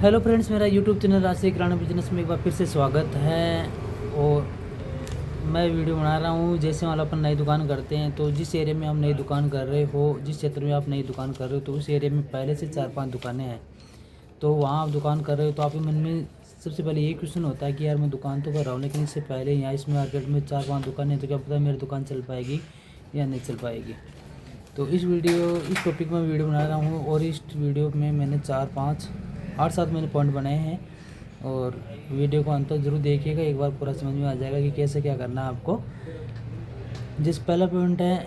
Hello friends, मेरा YouTube channel राशि किराना business में एक बार फिर से स्वागत है। और मैं वीडियो बना रहा हूँ। जैसे मान लो अपन नई दुकान करते हैं, तो जिस एरिया में हम नई दुकान कर रहे हो, जिस क्षेत्र में आप नई दुकान कर रहे हो, तो उस एरिया में पहले से 4-5 दुकानें हैं। तो वहाँ आप दुकान कर रहे हो तो आपके मन में सबसे पहले ये क्वेश्चन होता है कि यार मैं दुकान तो कर रहा हूँ, लेकिन इससे पहले यहाँ इस मार्केट में 4-5 दुकानें हैं, तो क्या पता मेरी दुकान चल पाएगी या नहीं चल पाएगी। तो इस टॉपिक में वीडियो बना रहा हूँ। और इस वीडियो में मैंने 4-5-8-7 मैंने पॉइंट बनाए हैं, और वीडियो को अंत तक जरूर देखिएगा, एक बार पूरा समझ में आ जाएगा कि कैसे क्या करना है आपको। जिस पहला पॉइंट है,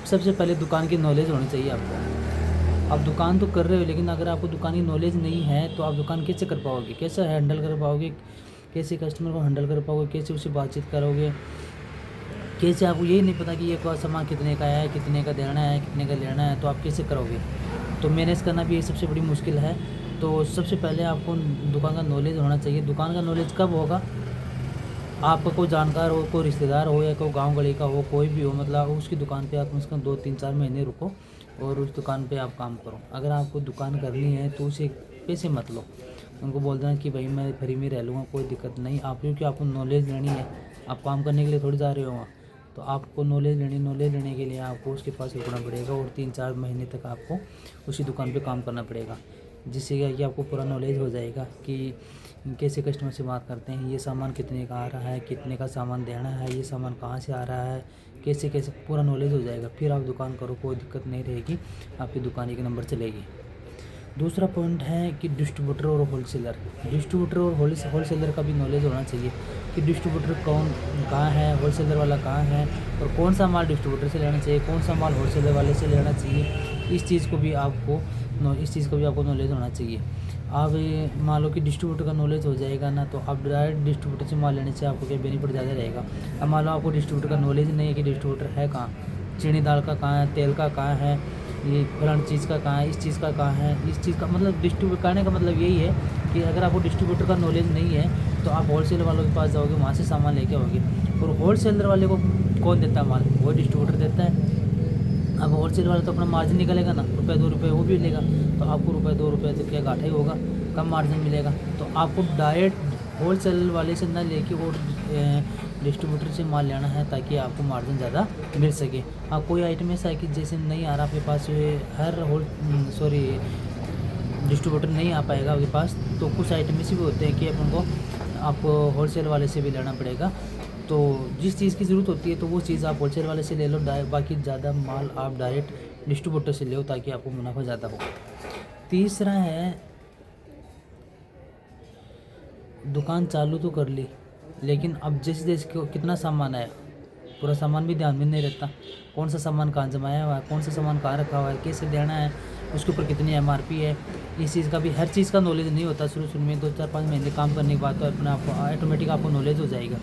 सबसे पहले दुकान की नॉलेज होनी चाहिए आपको। आप दुकान तो कर रहे हो, लेकिन अगर आपको दुकान की नॉलेज नहीं है तो आप दुकान कैसे कर पाओगे, कैसे हैंडल कर पाओगे, कैसे कस्टमर को हैंडल कर पाओगे, कैसे उससे बातचीत करोगे, कैसे आपको यही नहीं पता कि ये सामान कितने का है, कितने का देना है, कितने का लेना है, तो आप कैसे करोगे। तो मैनेज करना भी ये सबसे बड़ी मुश्किल है। तो सबसे पहले आपको दुकान का नॉलेज होना चाहिए। दुकान का नॉलेज कब होगा, आपका कोई जानकार हो, कोई रिश्तेदार हो, या कोई गांव गली का हो, कोई भी हो, मतलब उसकी दुकान पे आप कम से कम 2-3-4 महीने रुको और उस दुकान पे आप काम करो। अगर आपको दुकान करनी है तो उसे पैसे मत लो, उनको बोल देना कि भाई मैं फ्री में रह लूँगा, कोई दिक्कत नहीं। आप क्योंकि आपको नॉलेज लेनी है, आप काम करने के लिए थोड़ी जा रहे हो वहाँ। तो आपको नॉलेज लेने के लिए आपको उसके पास रुकना पड़ेगा, और 3-4 महीने तक आपको उसी दुकान पे काम करना पड़ेगा, जिससे क्या कि आपको पूरा नॉलेज हो जाएगा कि कैसे कस्टमर से बात करते हैं, ये सामान कितने का आ रहा है, कितने का सामान देना है, ये सामान कहाँ से आ रहा है, कैसे कैसे पूरा नॉलेज हो जाएगा। फिर आप दुकान करो, कोई दिक्कत नहीं रहेगी, आपकी दुकान एक नंबर चलेगी। दूसरा पॉइंट है कि डिस्ट्रीब्यूटर और होलसेलर। डिस्ट्रीब्यूटर और होलसेलर का भी नॉलेज होना चाहिए कि डिस्ट्रीब्यूटर कहाँ है, होलसेलर वाला कहाँ है, और कौन सा माल डिस्ट्रीब्यूटर से लेना चाहिए, कौन सा माल होलसेलर वाले से लेना चाहिए। इस चीज़ का भी आपको नॉलेज होना चाहिए। आप मान लो कि डिस्ट्रीब्यूटर का नॉलेज हो जाएगा ना, तो आप डायरेक्ट डिस्ट्रीब्यूटर से माल लेने से आपको क्या बेनिफिट ज़्यादा रहेगा। अब मान लो आपको डिस्ट्रीब्यूटर का नॉलेज नहीं है कि डिस्ट्रीब्यूटर है कहाँ, चीनी दाल का कहाँ है, तेल का कहाँ है, ये फलानी चीज़ का कहाँ है, इस चीज़ का कहाँ है, इस चीज़ का मतलब डिस्ट्रीब्यूट करने का मतलब यही है कि अगर आपको डिस्ट्रीब्यूटर का नॉलेज नहीं है तो आप होलसेल वालों के पास जाओगे, वहाँ से सामान लेके आओगे। और होलसेलर वाले को कौन देता है माल, वो डिस्ट्रीब्यूटर देता है। अब होलसेल वाला तो अपना मार्जिन निकलेगा ना, ₹1-2 वो भी लेगा, तो आपको ₹2 तो क्या घाटा ही होगा, कम मार्जिन मिलेगा। तो आपको डायरेक्ट होलसेल वाले से ना लेके और डिस्ट्रीब्यूटर से माल लेना है, ताकि आपको मार्जिन ज़्यादा मिल सके। आप कोई आइटम ऐसा है कि जैसे नहीं आ रहा आपके पास, डिस्ट्रीब्यूटर नहीं आ पाएगा आपके पास, तो कुछ आइटम ऐसे भी होते हैं कि अपन को आपको होलसेल वाले से भी लेना पड़ेगा। तो जिस चीज़ की ज़रूरत होती है तो वो चीज़ आप होलसेल वाले से ले लो, बाकी ज़्यादा माल आप डायरेक्ट डिस्ट्रीब्यूटर से ले लो, ताकि आपको मुनाफा ज़्यादा हो। तीसरा है, दुकान चालू तो कर ली, लेकिन अब जैसे जैसे कितना सामान आया, पूरा सामान भी ध्यान में नहीं रहता। कौन सा सामान कहाँ जमाया हुआ है, कौन सा सामान कहाँ रखा हुआ है, कैसे देना है, उसके ऊपर कितनी MRP है, इस चीज़ का भी हर चीज़ का नॉलेज नहीं होता। शुरू में 2-4-5 महीने काम करने के बाद तो अपने आपको ऑटोमेटिक आपको नॉलेज हो जाएगा।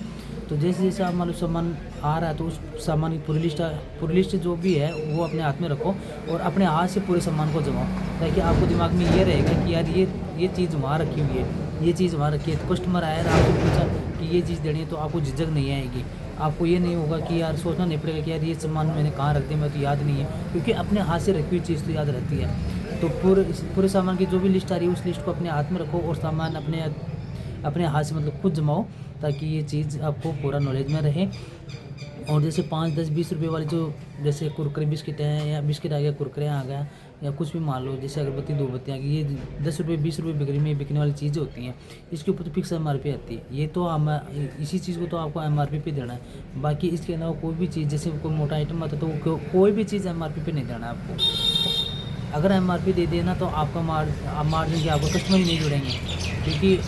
तो जैसे जैसे आप मान लो सामान आ रहा है, तो उस सामान की पूरी लिस्ट जो भी है वो अपने हाथ में रखो, और अपने हाथ से पूरे सामान को जमाओ, ताकि आपको दिमाग में ये रहेगा कि यार ये चीज़ वहाँ रखी हुई है, ये चीज़ वहाँ रखी है। तो कस्टमर आया और आपको पूछा कि ये चीज़ देनी है, तो आपको झिझक नहीं आएगी। आपको ये नहीं होगा कि यार सोचना नहीं पड़ेगा कि यार ये सामान मैंने कहाँ रख दिया, मैं तो याद नहीं है, क्योंकि अपने हाथ से रखी हुई चीज़ तो याद रहती है। तो पूरे सामान की जो भी लिस्ट आ रही है, उस लिस्ट को अपने हाथ में रखो, और सामान अपने हाथ से मतलब खुद जमाओ, ताकि ये चीज़ आपको पूरा नॉलेज में रहे। और जैसे 5-10-20 रुपये वाली जो जैसे कुरकुरे बिस्किट हैं, या बिस्किट आ गया, कुरकुरे आ गया, या कुछ भी मान लो, जैसे अगरबत्ती, धूपबत्ती आ गई, ये 10 रुपये 20 रुपये बिकने वाली चीज़ें होती हैं। इसके ऊपर तो फिक्स MRP आती है। ये तो इसी चीज़ को तो आपको MRP पे देना है। बाकी इसके अलावा कोई भी चीज़, जैसे कोई मोटा आइटम आता है तो कोई भी चीज़ MRP पे नहीं देना है आपको। अगर MRP दे देना तो आपका मार्जिन के आपको कस्टमर ही नहीं जुड़ेंगे, क्योंकि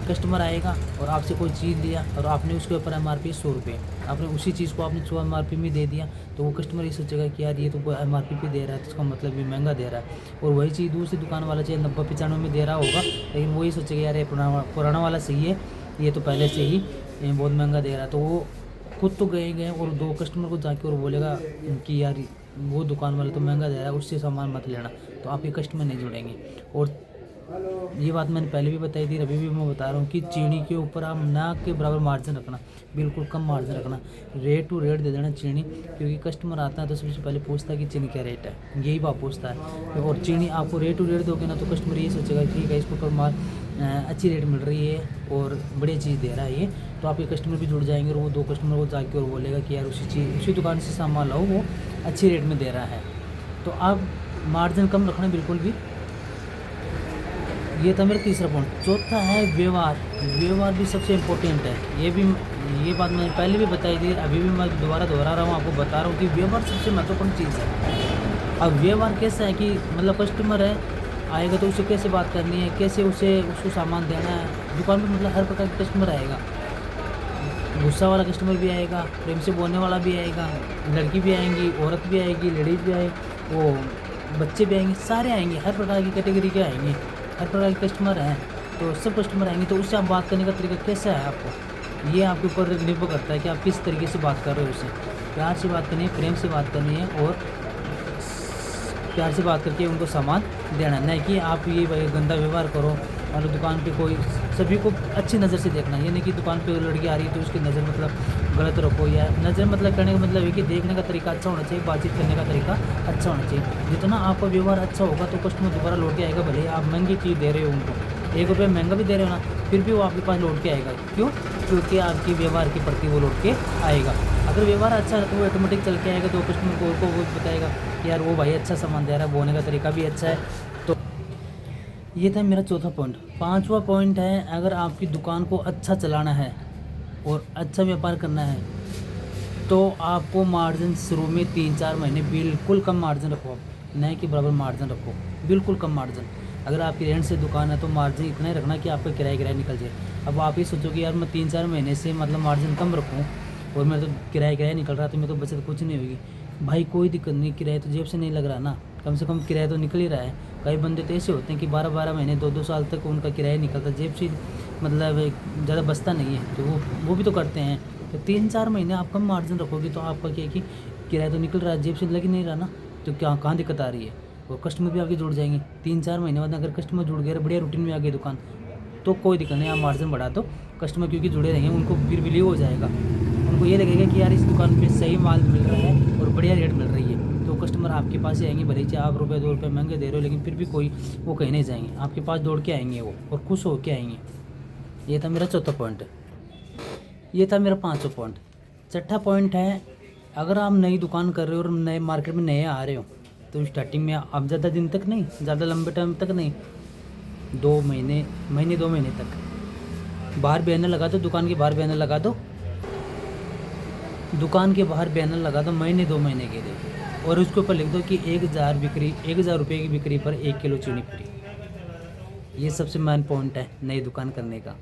कस्टमर आएगा और आपसे कोई चीज़ लिया और आपने उसके ऊपर MRP 100 रुपये, आपने उसी चीज़ को आपने 100 MRP में दे दिया, तो वो कस्टमर ये सोचेगा कि यार ये तो MRP पे दे रहा है, तो इसका मतलब ये महंगा दे रहा है। और वही चीज़ दूसरी दुकान वाला चाहे 90-95 में दे रहा होगा, लेकिन वही सोचेगा यार ये पुराना वाला सही है, ये तो पहले से ही बहुत महंगा दे रहा है। तो वो खुद तो गए और 2 कस्टमर को जाके और बोलेगा कि यार वो दुकान वाला तो महंगा दे रहा है, उससे सामान मत लेना, तो आपके कस्टमर नहीं जुड़ेंगे। और ये बात मैंने पहले भी बताई थी, अभी भी मैं बता रहा हूँ कि चीनी के ऊपर आप ना के बराबर मार्जिन रखना, बिल्कुल कम मार्जिन रखना, रेट टू रेट दे देना चीनी। क्योंकि कस्टमर आता है तो सबसे पहले पूछता है कि चीनी क्या रेट है, यही बात पूछता है। और चीनी आपको रेट टू रेट दोगे ना तो कस्टमर ये सोचेगा ठीक है इसके ऊपर माल अच्छी रेट मिल रही है और बढ़िया चीज़ दे रहा है ये, तो आपके कस्टमर भी जुड़ जाएंगे और वो 2 कस्टमर को जाके और बोलेगा कि यार उसी दुकान से सामान लाओ, वो अच्छी रेट में दे रहा है। तो आप मार्जिन कम रखना बिल्कुल भी। ये था मेरा तीसरा पॉइंट। चौथा है व्यवहार। व्यवहार भी सबसे इम्पोर्टेंट है। ये बात मैंने पहले भी बताई थी, अभी भी मैं दोबारा दोहरा रहा हूँ, आपको बता रहा हूँ कि व्यवहार सबसे महत्वपूर्ण चीज़ है। अब व्यवहार कैसा है कि मतलब कस्टमर है आएगा तो उसे कैसे बात करनी है, कैसे उसको सामान देना है। दुकान पर मतलब हर प्रकार का कस्टमर आएगा, गुस्सा वाला कस्टमर भी आएगा, प्रेम से बोलने वाला भी आएगा, लड़की भी आएंगी, औरत भी आएगी, लेडीज़ भी आएगी, वो बच्चे भी आएंगे, सारे आएंगे, हर प्रकार की कैटेगरी के आएंगे, हर प्रकार के कस्टमर हैं। तो सब कस्टमर आएंगे तो उससे आप बात करने का तरीका कैसा है आपको, ये आपके ऊपर निर्भर करता है कि आप किस तरीके से बात कर रहे हो। उससे प्यार से बात करनी है, प्रेम से बात करनी है और प्यार से बात करके उनको सामान देना, नहीं कि आप ये गंदा व्यवहार करो। और दुकान पे कोई सभी को अच्छी नज़र से देखना, ये नहीं कि दुकान पे लड़की आ रही है तो उसकी नज़र मतलब गलत रखो, या नज़र मतलब करने का मतलब है कि देखने का तरीका अच्छा होना चाहिए, बातचीत करने का तरीका अच्छा होना चाहिए। जितना आपका व्यवहार अच्छा होगा तो कस्टमर दोबारा लौट के आएगा। भले आप महंगी चीज़ दे रहे हो उनको, 1 रुपये महंगा भी दे रहे हो ना, फिर भी वो आपके पास लौट के आएगा। क्यों? क्योंकि आपके व्यवहार के प्रति वो लौट के आएगा। अगर व्यवहार अच्छा है तो वो ऑटोमेटिक चल के आएगा, तो कस्टमर को वो बताएगा कि यार वो भाई अच्छा सामान दे रहा है, बोलने का तरीका भी अच्छा है। तो ये था मेरा चौथा पॉइंट। 5वां पॉइंट है, अगर आपकी दुकान को अच्छा चलाना है और अच्छा व्यापार करना है तो आपको मार्जिन शुरू में 3-4 महीने बिल्कुल कम मार्जिन रखो, नहीं कि बराबर मार्जिन रखो, बिल्कुल कम मार्जिन। अगर आपकी रेंट से दुकान है तो मार्जिन इतना ही रखना कि आपका किराया निकल जाए। अब आप ये सोचो कि यार मैं 3-4 महीने से मतलब मार्जिन कम रखूँ और मेरा तो किराया निकल रहा, तो मेरे तो बचत कुछ नहीं होगी। भाई कोई दिक्कत नहीं, किराया तो जेब से नहीं लग रहा ना, कम से कम किराया तो निकल ही रहा है। कई बंदे तो ऐसे होते हैं कि 12-12 महीने 2-2 साल तक उनका किराया निकलता, जेब से मतलब ज़्यादा बचता नहीं है, तो वो भी तो करते हैं। तो 3-4 महीने आप कम मार्जिन रखोगे तो आपका क्या है कि किराया तो निकल रहा है, जेब से लग ही नहीं रहा ना, तो कहाँ दिक्कत आ रही है। और कस्टमर भी आपके जुड़ जाएंगे। 3-4 महीने बाद अगर कस्टमर जुड़ गए, बढ़िया रूटीन में आ गई दुकान, तो कोई दिक्कत नहीं, आप मार्जिन बढ़ा दो, कस्टमर क्योंकि जुड़े रहेंगे, उनको फिर बिलीव हो जाएगा, उनको ये लगेगा कि यार इस दुकान पे सही माल मिल रहा है और बढ़िया रेट मिल रही है, तो कस्टमर आपके पास ही आएंगे। भले ही आप 1-2 रुपये महंगे दे रहे हो, लेकिन फिर भी वो कहीं नहीं जाएंगे, आपके पास दौड़ के आएंगे वो, और खुश हो के आएंगे। ये था मेरा चौथा पॉइंट। ये था मेरा 5वां पॉइंट। छठा पॉइंट है, अगर आप नई दुकान कर रहे हो और नए मार्केट में नए आ रहे हो तो स्टार्टिंग में आप ज़्यादा दिन तक नहीं, ज़्यादा लंबे टाइम तक नहीं, 2 महीने 2 महीने तक बाहर बैनर लगा दो, दुकान के बाहर बैनर लगा दो, दुकान के बाहर बैनर लगा दो महीने 2 महीने के लिए, और उसके ऊपर लिख दो कि 1000 रुपये की बिक्री पर 1 किलो चीनी फ्री। ये सबसे मेन पॉइंट है नई दुकान करने का।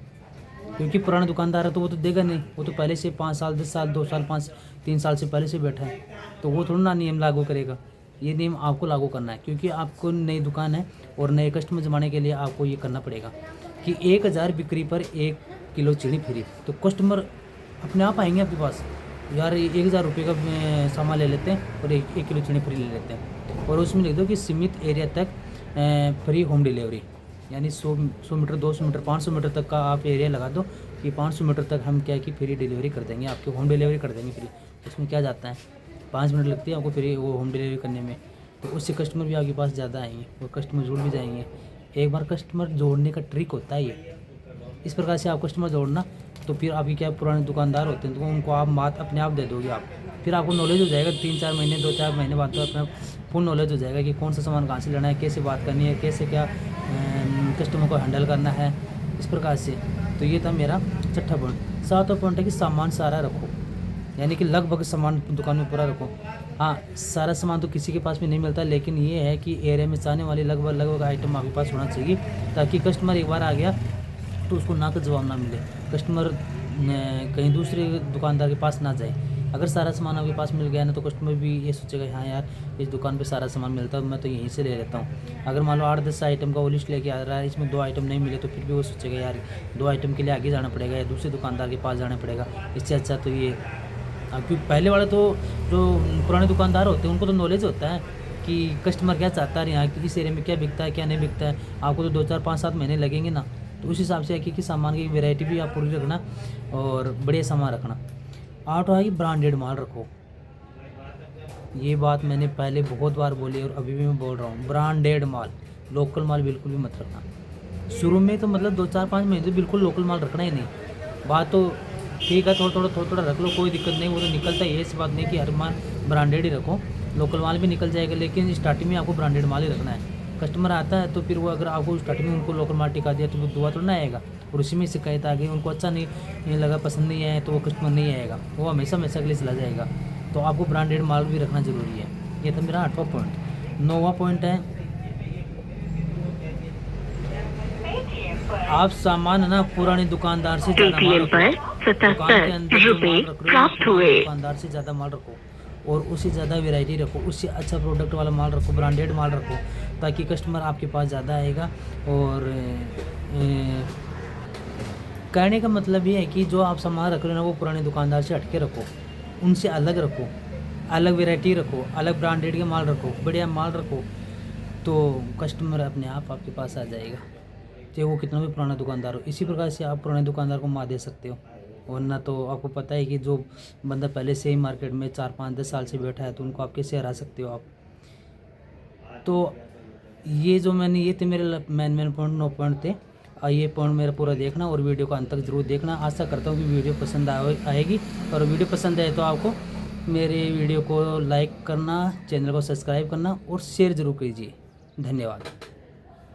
क्योंकि पुराना दुकानदार है तो वो तो देगा नहीं, वो तो पहले से 5 साल 10 साल 2 साल 3 साल से पहले से बैठा है, तो वो थोड़ा ना नियम लागू करेगा। ये नियम आपको लागू करना है, क्योंकि आपको नई दुकान है और नए कस्टमर जमाने के लिए आपको ये करना पड़ेगा कि 1000 बिक्री पर 1 किलो चीनी फ्री। तो कस्टमर अपने आप आएंगे आपके पास, यार 1000 रुपये का सामान ले लेते हैं और 1 किलो चीनी फ्री ले लेते हैं। और उसमें लिख दो कि सीमित एरिया तक फ्री होम डिलीवरी, यानी 100 मीटर 200 मीटर 500 मीटर तक का आप एरिया लगा दो कि 500 मीटर तक हम क्या है कि फ्री डिलीवरी कर देंगे, आपके होम डिलीवरी कर देंगे फ्री। उसमें क्या जाता है, 5 मिनट लगती है आपको फ्री वो होम डिलीवरी करने में, तो उससे कस्टमर भी आपके पास ज़्यादा आएंगे और कस्टमर जुड़ भी जाएंगे। एक बार कस्टमर जोड़ने का ट्रिक होता है ये, इस प्रकार से आप कस्टमर जोड़ना, तो फिर आपके क्या पुराने दुकानदार होते हैं तो उनको आप बात अपने आप दे दोगे आप, फिर आपको नॉलेज हो जाएगा। 3-4 महीने 2-4 महीने बाद तो अपना फुल नॉलेज हो जाएगा कि कौन सा सामान कहाँ से लेना है, कैसे बात करनी है, कैसे क्या कस्टमर को हैंडल करना है, इस प्रकार से। तो ये था मेरा छठा पॉइंट। 7वां पॉइंट है कि सामान सारा रखो, यानी कि लगभग सामान दुकान में पूरा रखो। हाँ, सारा सामान तो किसी के पास में नहीं मिलता, लेकिन ये है कि एरिया में जाने वाली लगभग आइटम आपके पास होना चाहिए, ताकि कस्टमर एक बार आ गया तो उसको ना का जवाब ना मिले, कस्टमर कहीं दूसरे दुकानदार के पास ना जाए। अगर सारा सामान आपके पास मिल गया ना तो कस्टमर भी ये सोचेगा हाँ यार इस दुकान पे सारा सामान मिलता है, मैं तो यहीं से ले लेता हूँ। अगर मान लो 8-10 आइटम का वो लिस्ट लेके आ रहा है, इसमें 2 आइटम नहीं मिले तो फिर भी वो सोचेगा यार 2 आइटम के लिए आगे जाना पड़ेगा या दूसरे दुकानदार के पास जाना पड़ेगा, इससे अच्छा तो ये। क्योंकि पहले वाले तो जो पुराने दुकानदार होते हैं उनको तो नॉलेज होता है कि कस्टमर क्या चाहता है यहाँ कि इस एरिया में क्या बिकता है क्या नहीं बिकता है। आपको तो 2 4 5 7 महीने लगेंगे ना, तो उस हिसाब से है कि सामान की वैरायटी भी आप पूरी रखना और बढ़िया सामान रखना। आठ है कि ब्रांडेड माल रखो। ये बात मैंने पहले बहुत बार बोली और अभी भी मैं बोल रहा हूँ, ब्रांडेड माल, लोकल माल बिल्कुल भी मत रखना। शुरू में तो मतलब 2 4 5 महीने तो बिल्कुल लोकल माल रखना ही नहीं। बात तो ठीक है, थोड़ा थोड़ा रख लो, कोई दिक्कत नहीं, वो तो निकलता है। ऐसी बात नहीं कि हर माल ब्रांडेड ही रखो, लोकल माल भी निकल जाएगा, लेकिन स्टार्टिंग में आपको ब्रांडेड माल ही रखना है। कस्टमर आता है तो फिर वो अगर आपको स्टार्टिंग में उनको लोकल माल टिका दिया तो वो दुआ तो ना आएगा, और उसी में शिकायत आ गई, उनको अच्छा नहीं लगा, पसंद नहीं आया, तो वो कस्टमर नहीं आएगा, वो हमेशा के लिए चला जाएगा। तो आपको ब्रांडेड माल भी रखना ज़रूरी है। ये था मेरा 8वां पॉइंट। 9वां पॉइंट है, आप सामान है ना पुराने दुकानदार से ज़्यादा माल रखो। दुकान के अंदर जो माल रख रहे हो दुकानदार से ज़्यादा माल रखो और उससे ज़्यादा वैरायटी रखो, उससे अच्छा प्रोडक्ट वाला माल रखो, ब्रांडेड माल रखो, ताकि कस्टमर आपके पास ज़्यादा आएगा। और कहने का मतलब ये है कि जो आप सामान रख रहे हो ना वो पुराने दुकानदार से हटके रखो, उनसे अलग रखो, अलग वैरायटी रखो, अलग ब्रांडेड के माल रखो, बढ़िया माल रखो, तो कस्टमर अपने आप आपके पास आ जाएगा, चाहे वो कितना भी पुराना दुकानदार हो। इसी प्रकार से आप पुराने दुकानदार को मार दे सकते हो। वरना तो आपको पता है कि जो बंदा पहले से ही मार्केट में 4 5 10 साल से बैठा है तो उनको आप कैसे हरा सकते हो आप। तो ये जो मैंने ये थे मेरे मेन पॉइंट 9 पॉइंट थे। ये पॉइंट मेरा पूरा देखना और वीडियो को अंत तक ज़रूर देखना। आशा करता हूँ कि वीडियो पसंद आएगी, और वीडियो पसंद आए तो आपको मेरे वीडियो को लाइक करना, चैनल को सब्सक्राइब करना और शेयर ज़रूर कीजिए। धन्यवाद।